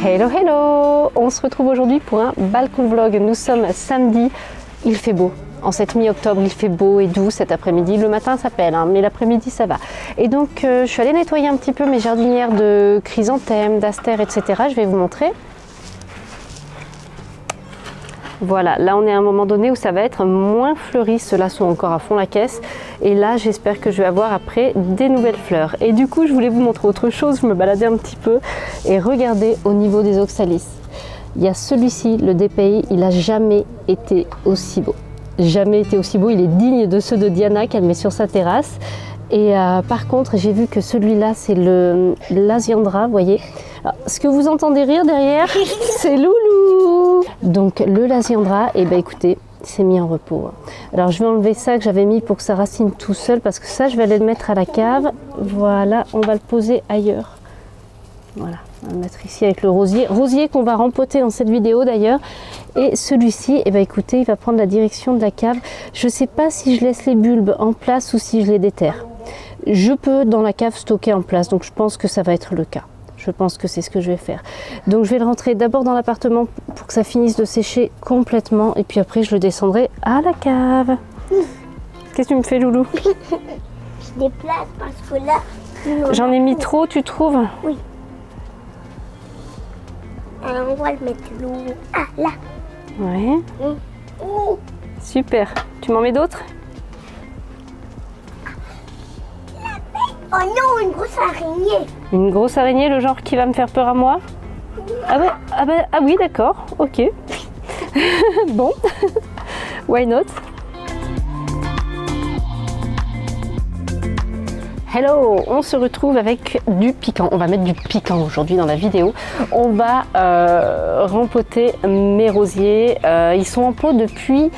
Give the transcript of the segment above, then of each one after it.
Hello hello! On se retrouve aujourd'hui pour un balcon vlog. Nous sommes samedi, il fait beau. En cette mi-octobre, il fait beau et doux cet après-midi. Le matin ça pèle, mais l'après-midi ça va. Et donc je suis allée nettoyer un petit peu mes jardinières de chrysanthèmes, d'astères, etc. Je vais vous montrer. Voilà, là on est à un moment donné où ça va être moins fleuri. Ceux-là sont encore à fond la caisse. Et là j'espère que je vais avoir après des nouvelles fleurs. Et du coup je voulais vous montrer autre chose. Je me baladais un petit peu et regardez au niveau des oxalis. Il y a celui-ci, le DPI, il n'a jamais été aussi beau. Jamais été aussi beau, il est digne de ceux de Diana qu'elle met sur sa terrasse. Et par contre, j'ai vu que celui-là, c'est le Lasiandra, vous voyez. Alors, ce que vous entendez rire derrière, c'est Loulou. Donc le Lasiandra, et ben écoutez, c'est mis en repos. Alors je vais enlever ça que j'avais mis pour que ça racine tout seul, parce que ça, je vais aller le mettre à la cave. Voilà, on va le poser ailleurs. Voilà, on va le mettre ici avec le rosier. Rosier qu'on va rempoter dans cette vidéo d'ailleurs. Et celui-ci, eh ben écoutez, il va prendre la direction de la cave. Je ne sais pas si je laisse les bulbes en place ou si je les déterre. Je peux dans la cave stocker en place, donc je pense que ça va être le cas. Je pense que c'est ce que je vais faire. Donc je vais le rentrer d'abord dans l'appartement pour que ça finisse de sécher complètement. Et puis après, je le descendrai à la cave. Qu'est-ce que tu me fais, Loulou? Je déplace parce que là... J'en ai mis trop, tu trouves? Oui. Alors on va le mettre l'eau. Ah, là. Ouais. Oh. Super. Tu m'en mets d'autres? Oh non, une grosse araignée. Une grosse araignée, le genre qui va me faire peur à moi? Ah oui, d'accord. Ok. Bon. Why not? Hello, on se retrouve avec du piquant. On va mettre du piquant aujourd'hui dans la vidéo. On va rempoter mes rosiers. Ils sont en pot depuis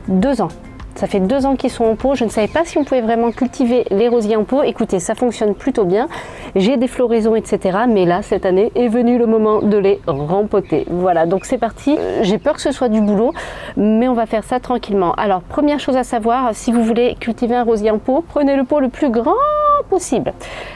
2 ans. Ça fait 2 ans qu'ils sont en pot. Je ne savais pas si on pouvait vraiment cultiver les rosiers en pot. Écoutez, ça fonctionne plutôt bien. J'ai des floraisons, etc. Mais là, cette année est venu le moment de les rempoter. Voilà, donc c'est parti. J'ai peur que ce soit du boulot, mais on va faire ça tranquillement. Alors, première chose à savoir, si vous voulez cultiver un rosier en pot, prenez le pot le plus grand possible.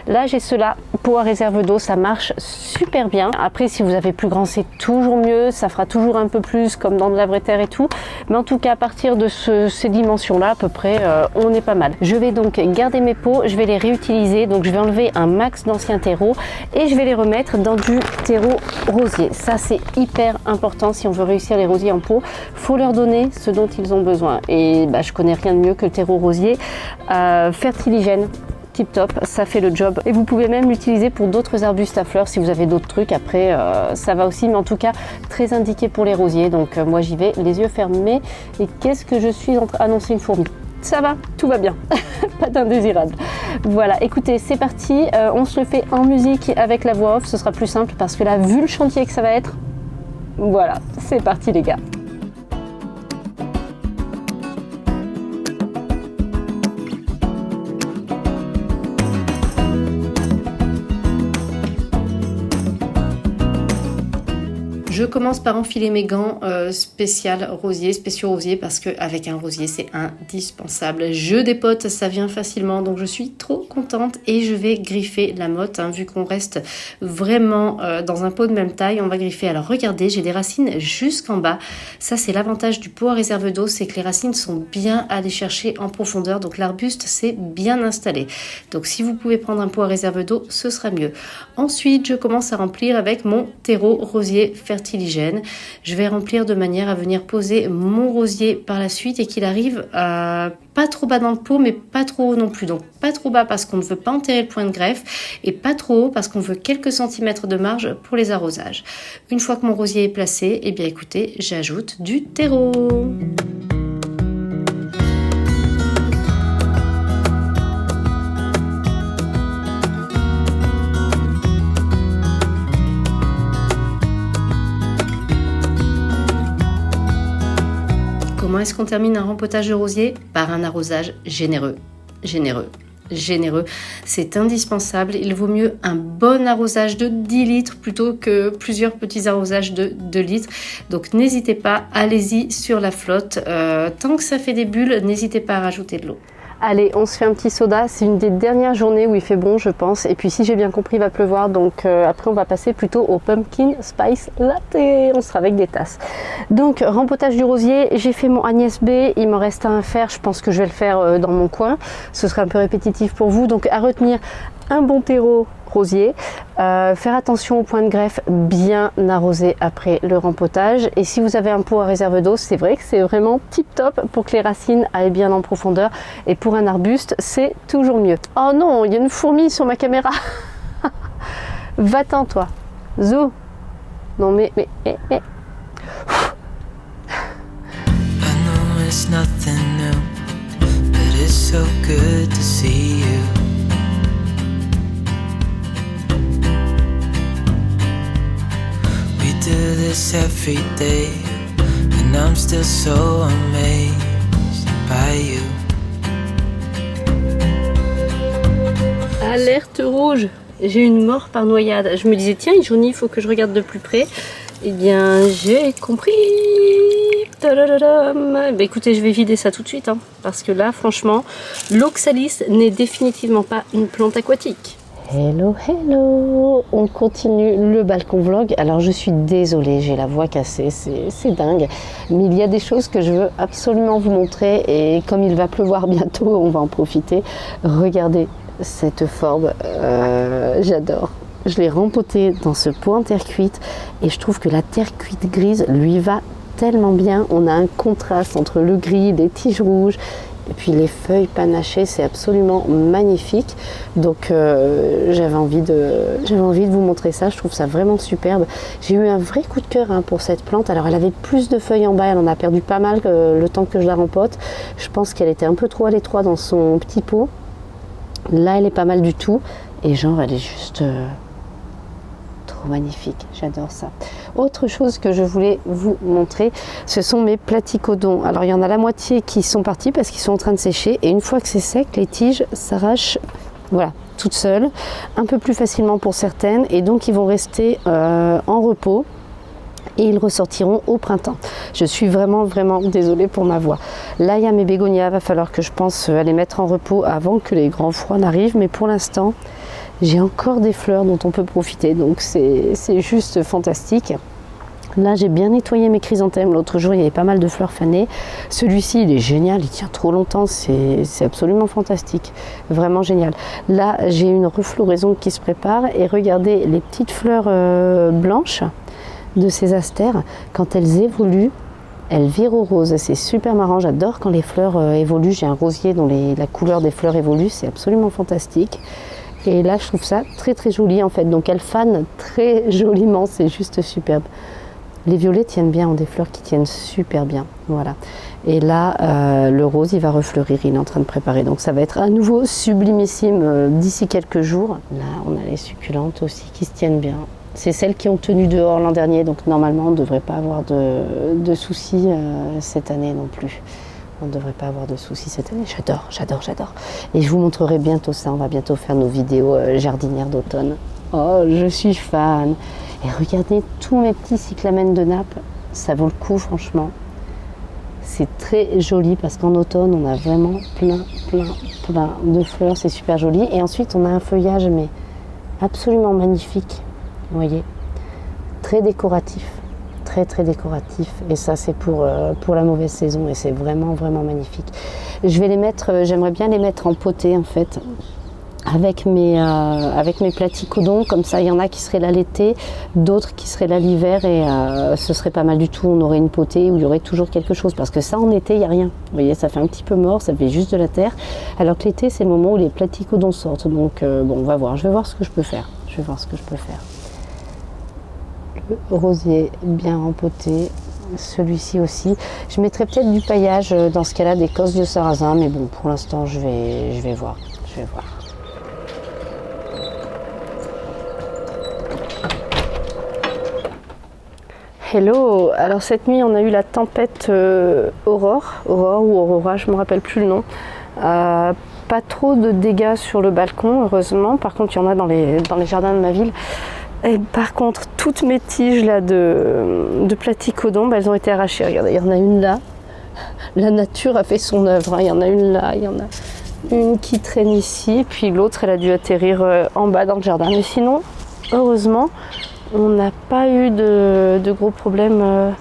Là, j'ai cela, pot à réserve d'eau, ça marche super bien. Après, si vous avez plus grand, c'est toujours mieux. Ça fera toujours un peu plus, comme dans de la vraie terre et tout. Mais en tout cas, à partir de ces dimensions-là, à peu près, on est pas mal. Je vais donc garder mes pots, je vais les réutiliser. Donc, je vais enlever un max d'anciens terreaux et je vais les remettre dans du terreau rosier. Ça, c'est hyper important si on veut réussir les rosiers en pot. Faut leur donner ce dont ils ont besoin. Et bah, je connais rien de mieux que le terreau rosier. Fertiligène. Tip top, ça fait le job et vous pouvez même l'utiliser pour d'autres arbustes à fleurs si vous avez d'autres trucs. Après ça va aussi, mais en tout cas très indiqué pour les rosiers. Donc moi j'y vais les yeux fermés. Et qu'est-ce que je suis en train d'annoncer? Une fourmi. Ça va, tout va bien. Pas d'indésirable. Voilà, écoutez, c'est parti. On se le fait en musique avec la voix off, ce sera plus simple parce que là, vu le chantier que ça va être, voilà, c'est parti les gars. Je commence par enfiler mes gants spéciaux rosiers, parce qu'avec un rosier, c'est indispensable. Je dépote, ça vient facilement, donc je suis trop contente et je vais griffer la motte. Vu qu'on reste vraiment dans un pot de même taille, on va griffer. Alors regardez, j'ai des racines jusqu'en bas. Ça, c'est l'avantage du pot à réserve d'eau, c'est que les racines sont bien allées chercher en profondeur, donc l'arbuste s'est bien installé. Donc si vous pouvez prendre un pot à réserve d'eau, ce sera mieux. Ensuite, je commence à remplir avec mon terreau rosier fertilisé. Je vais remplir de manière à venir poser mon rosier par la suite et qu'il arrive pas trop bas dans le pot, mais pas trop haut non plus. Donc pas trop bas parce qu'on ne veut pas enterrer le point de greffe et pas trop haut parce qu'on veut quelques centimètres de marge pour les arrosages. Une fois que mon rosier est placé, eh bien écoutez, j'ajoute du terreau. Comment est-ce qu'on termine un rempotage de rosier? Par un arrosage généreux. C'est indispensable. Il vaut mieux un bon arrosage de 10 litres plutôt que plusieurs petits arrosages de 2 litres. Donc n'hésitez pas, allez-y sur la flotte. Tant que ça fait des bulles, n'hésitez pas à rajouter de l'eau. Allez, on se fait un petit soda. C'est une des dernières journées où il fait bon, je pense. Et puis si j'ai bien compris, il va pleuvoir. Donc après, on va passer plutôt au pumpkin spice latte. On sera avec des tasses. Donc, rempotage du rosier. J'ai fait mon Agnès B. Il me reste un à faire. Je pense que je vais le faire dans mon coin. Ce sera un peu répétitif pour vous. Donc, à retenir, un bon terreau rosier, faire attention au point de greffe, bien arroser après le rempotage, et si vous avez un pot à réserve d'eau, c'est vrai que c'est vraiment tip top pour que les racines aillent bien en profondeur, et pour un arbuste c'est toujours mieux. Oh non, il y a une fourmi sur ma caméra. Va-t'en toi, Zou. Non mais I know it's nothing new, but it's so good to see you. We do this every day, and I'm still so amazed by you. Alerte rouge, j'ai une mort par noyade. Je me disais tiens, il jaunit, il faut que je regarde de plus près. Eh bien, j'ai compris. Bah, écoutez, je vais vider ça tout de suite, hein, parce que là, franchement, l'oxalis n'est définitivement pas une plante aquatique. Hello, hello. On continue le balcon vlog. Alors, je suis désolée, j'ai la voix cassée, c'est dingue. Mais il y a des choses que je veux absolument vous montrer, et comme il va pleuvoir bientôt, on va en profiter. Regardez cette forbe, j'adore. Je l'ai rempotée dans ce pot en terre cuite, et je trouve que la terre cuite grise lui va tellement bien. On a un contraste entre le gris, les tiges rouges et puis les feuilles panachées, c'est absolument magnifique. Donc j'avais envie de vous montrer ça, je trouve ça vraiment superbe. J'ai eu un vrai coup de cœur pour cette plante. Alors elle avait plus de feuilles en bas, elle en a perdu pas mal le temps que je la rempote. Je pense qu'elle était un peu trop à l'étroit dans son petit pot. Là elle est pas mal du tout, et genre elle est juste trop magnifique, j'adore ça. Autre chose que je voulais vous montrer, ce sont mes platycodons. Alors il y en a la moitié qui sont partis parce qu'ils sont en train de sécher, et une fois que c'est sec, les tiges s'arrachent, voilà, toutes seules, un peu plus facilement pour certaines, et donc ils vont rester en repos, et ils ressortiront au printemps. Je suis vraiment désolée pour ma voix. Là il y a mes bégonias, va falloir que je pense à les mettre en repos avant que les grands froids n'arrivent, mais pour l'instant j'ai encore des fleurs dont on peut profiter, donc c'est juste fantastique. Là j'ai bien nettoyé mes chrysanthèmes, l'autre jour il y avait pas mal de fleurs fanées. Celui-ci il est génial, il tient trop longtemps, c'est absolument fantastique, vraiment génial. Là j'ai une refloraison qui se prépare, et regardez les petites fleurs blanches de ces astères, quand elles évoluent, elles virent au rose. C'est super marrant, j'adore quand les fleurs évoluent. J'ai un rosier dont la couleur des fleurs évolue, c'est absolument fantastique. Et là je trouve ça très joli en fait, donc elles fanent très joliment, c'est juste superbe. Les violets tiennent bien, ont des fleurs qui tiennent super bien, voilà. Et là le rose il va refleurir, il est en train de préparer, donc ça va être à nouveau sublimissime d'ici quelques jours. Là on a les succulentes aussi qui se tiennent bien. C'est celles qui ont tenu dehors l'an dernier, donc normalement on ne devrait pas avoir de soucis cette année non plus. On ne devrait pas avoir de soucis cette année. J'adore. Et je vous montrerai bientôt ça. On va bientôt faire nos vidéos jardinières d'automne. Oh, je suis fan. Et regardez tous mes petits cyclamènes de Naples. Ça vaut le coup, franchement. C'est très joli parce qu'en automne, on a vraiment plein de fleurs. C'est super joli. Et ensuite, on a un feuillage, mais absolument magnifique. Vous voyez, très décoratif. Très décoratif, et ça c'est pour la mauvaise saison, et c'est vraiment magnifique. Je vais les mettre, j'aimerais bien les mettre en potée en fait, avec mes platycodons, comme ça il y en a qui seraient là l'été, d'autres qui seraient là l'hiver, et ce serait pas mal du tout. On aurait une potée où il y aurait toujours quelque chose, parce que ça en été il n'y a rien, vous voyez, ça fait un petit peu mort, ça fait juste de la terre, alors que l'été c'est le moment où les platycodons sortent. Donc bon, on va voir, je vais voir ce que je peux faire. Le rosier bien rempoté, celui-ci aussi. Je mettrai peut-être du paillage dans ce cas-là, des cosses de sarrasin, mais bon, pour l'instant je vais voir. Hello, alors cette nuit on a eu la tempête Aurore ou Aurora, je ne me rappelle plus le nom. Pas trop de dégâts sur le balcon, heureusement. Par contre il y en a dans les jardins de ma ville. Et par contre, toutes mes tiges là de platycodon, elles ont été arrachées. Regardez, il y en a une là. La nature a fait son œuvre. Il y en a une là, il y en a Une qui traîne ici, puis l'autre elle a dû atterrir en bas dans le jardin. Mais sinon, heureusement, on n'a pas eu de gros problèmes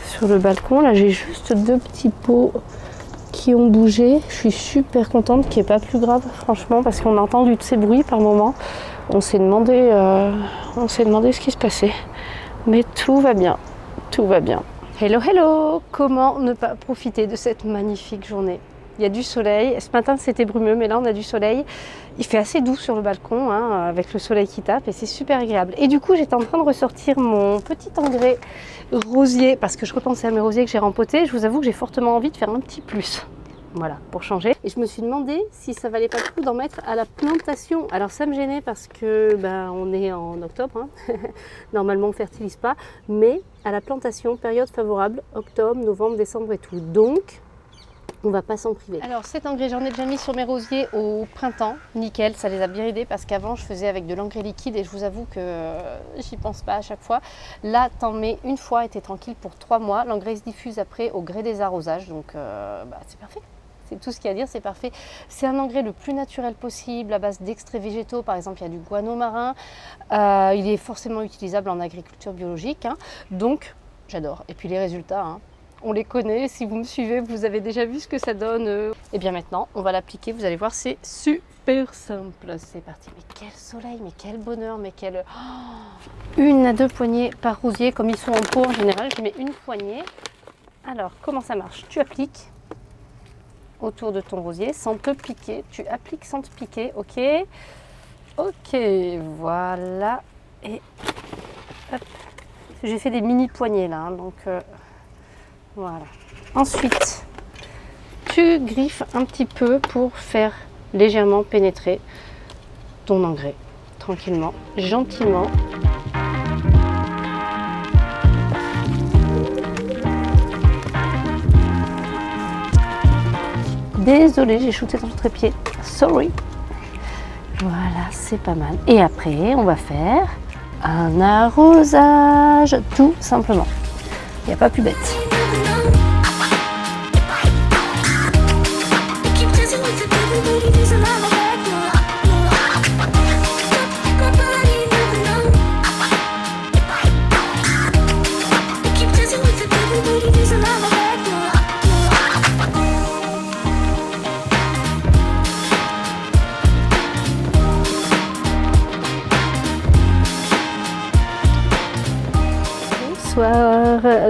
sur le balcon. Là j'ai juste 2 petits pots qui ont bougé. Je suis super contente qu'il n'y ait pas plus grave, franchement, parce qu'on a entendu de ces bruits par moment. On s'est demandé ce qui se passait. Mais tout va bien, tout va bien. Hello, hello! Comment ne pas profiter de cette magnifique journée? Il y a du soleil. Ce matin, c'était brumeux, mais là, on a du soleil. Il fait assez doux sur le balcon, hein, avec le soleil qui tape, et c'est super agréable. Et du coup, j'étais en train de ressortir mon petit engrais rosier, parce que je repensais à mes rosiers que j'ai rempotés. Je vous avoue que j'ai fortement envie de faire un petit plus. Voilà, pour changer. Et je me suis demandé si ça valait pas le coup d'en mettre à la plantation. Alors ça me gênait parce que on est en octobre, hein. Normalement on ne fertilise pas, mais à la plantation, période favorable, octobre, novembre, décembre et tout. Donc on va pas s'en priver. Alors cet engrais, j'en ai déjà mis sur mes rosiers au printemps, nickel, ça les a bien aidés parce qu'avant je faisais avec de l'engrais liquide et je vous avoue que j'y pense pas à chaque fois. Là t'en mets une fois et t'es tranquille pour 3 mois. L'engrais se diffuse après au gré des arrosages, donc c'est parfait. C'est tout ce qu'il y a à dire, c'est parfait. C'est un engrais le plus naturel possible, à base d'extraits végétaux. Par exemple, il y a du guano marin. Il est forcément utilisable en agriculture biologique. Hein. Donc, j'adore. Et puis les résultats, hein, on les connaît. Si vous me suivez, vous avez déjà vu ce que ça donne. Et bien maintenant, on va l'appliquer. Vous allez voir, c'est super simple. C'est parti. Mais quel soleil, mais quel bonheur, mais quel... Oh, 1 à 2 poignées par rosier. Comme ils sont en pot en général, je mets une poignée. Alors, comment ça marche? Tu appliques autour de ton rosier sans te piquer. Tu appliques sans te piquer, ok? Ok, voilà. Et hop. J'ai fait des mini poignées là, hein, donc voilà. Ensuite, tu griffes un petit peu pour faire légèrement pénétrer ton engrais. Tranquillement, gentiment. Désolée, j'ai shooté dans le trépied. Sorry. Voilà, c'est pas mal. Et après, on va faire un arrosage, tout simplement. Il n'y a pas plus bête.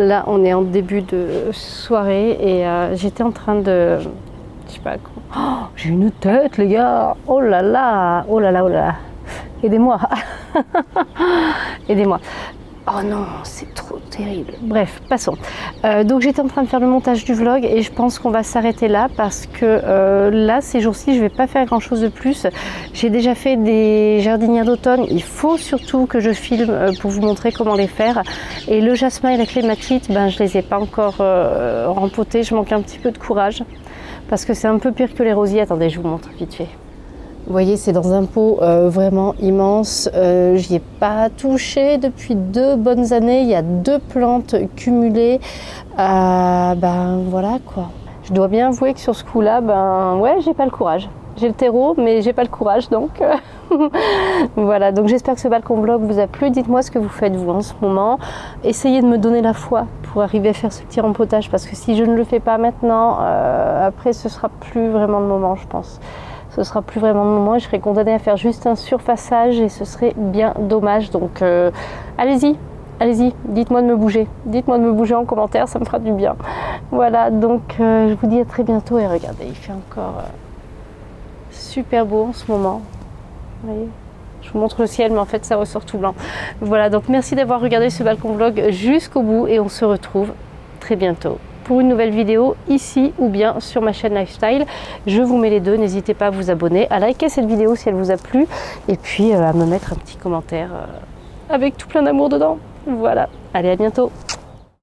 Là on est en début de soirée et j'étais en train de, je sais pas comment, oh, j'ai une tête les gars, oh là là, oh là là, oh là là, aidez-moi, aidez-moi. Oh non, c'est trop terrible. Bref, passons. Donc j'étais en train de faire le montage du vlog et je pense qu'on va s'arrêter là parce que là, ces jours-ci, je ne vais pas faire grand-chose de plus. J'ai déjà fait des jardinières d'automne. Il faut surtout que je filme pour vous montrer comment les faire. Et le jasmin et la clématite, je ne les ai pas encore rempotés. Je manque un petit peu de courage parce que c'est un peu pire que les rosiers. Attendez, je vous montre vite fait. Vous voyez, c'est dans un pot vraiment immense. J'y ai pas touché depuis 2 bonnes années. Il y a 2 plantes cumulées. Voilà quoi. Je dois bien avouer que sur ce coup-là, ouais, j'ai pas le courage. J'ai le terreau, mais j'ai pas le courage, donc voilà. Donc j'espère que ce balcon vlog vous a plu. Dites-moi ce que vous faites vous en ce moment. Essayez de me donner la foi pour arriver à faire ce petit rempotage, parce que si je ne le fais pas maintenant, après ce sera plus vraiment le moment, je pense. Ce sera plus vraiment le moment et je serai condamnée à faire juste un surfaçage et ce serait bien dommage. Donc allez-y, allez-y, dites-moi de me bouger. Dites-moi de me bouger en commentaire, ça me fera du bien. Voilà, donc je vous dis à très bientôt et regardez, il fait encore super beau en ce moment. Vous voyez, je vous montre le ciel, mais en fait ça ressort tout blanc. Voilà, donc merci d'avoir regardé ce balcon vlog jusqu'au bout et on se retrouve très bientôt pour une nouvelle vidéo ici ou bien sur ma chaîne Lifestyle. Je vous mets les deux, n'hésitez pas à vous abonner, à liker cette vidéo si elle vous a plu et puis à me mettre un petit commentaire avec tout plein d'amour dedans. Voilà, allez, à bientôt.